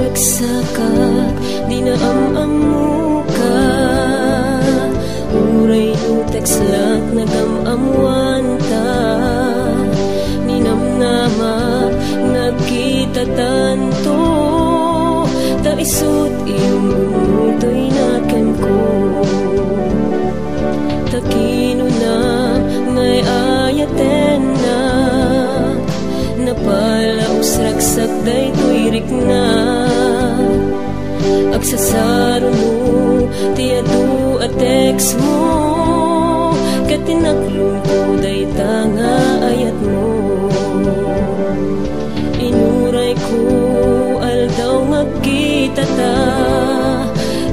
nagsakak, di na am-amu ka. Uray no tekslak nagam-amuan ta. Ninamnamak nagkita tanto. Da isut inutoy nakan ko. Takino na ngay ayaten na. Napala usragsak day tuirik na. Agsasaro mo tiadu at text mo. Katinaklong ko day tanga ayat mo. Inuray ko aldaw magkita ta.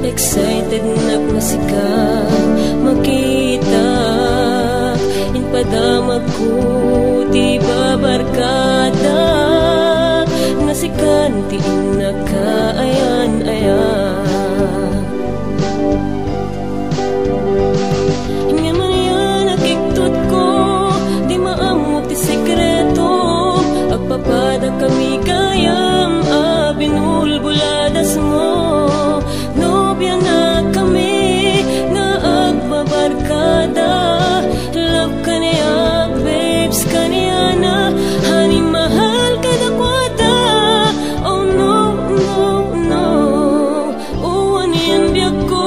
Excited nak nasika makita. Inpadamag ko di babarkada. Nasikan ti nakaayan-ayan. Ngayon yan nakiktot ko, di maamok ti sekreto. Agpapada kami kayam, binulbuladas mo. Nobya na kami, na agbabarkada. Love ka niya, babes ka niya na. Honey, mahal ka na kwada. Oh no, no, no. Uwan yan biyak ko,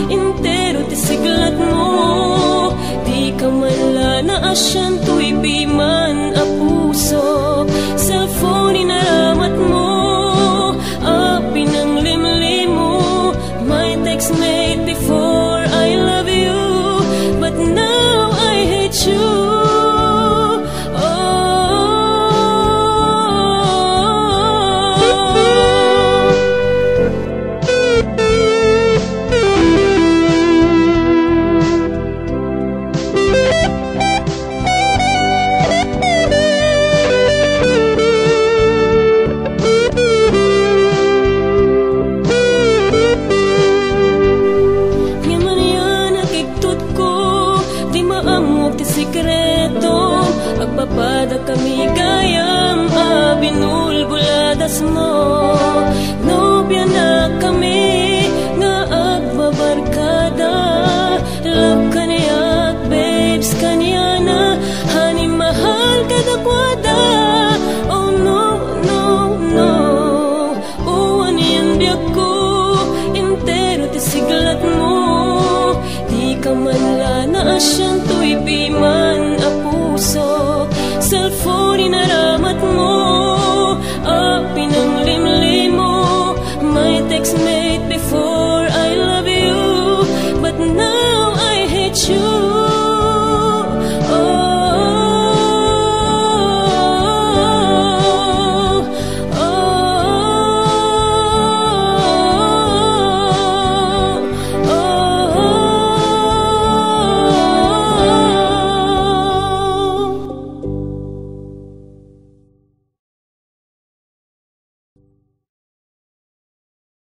intero ti siglat mo. Di ka mala na asyan to'y biman a puso. Cellphone inaramat mo, pinang limlim mo. My text made before I love you, but now I hate you. Sikreto, agpapada kami kayam, binulbuladas mo. Nobya na kami, nga agbabarkada. Love ka niya, babes ka niya na. Honey, mahal ka na kwada. Oh no, no, no. Uwan yan biyak ko, intero ti siglat mo. Di ka man la na asya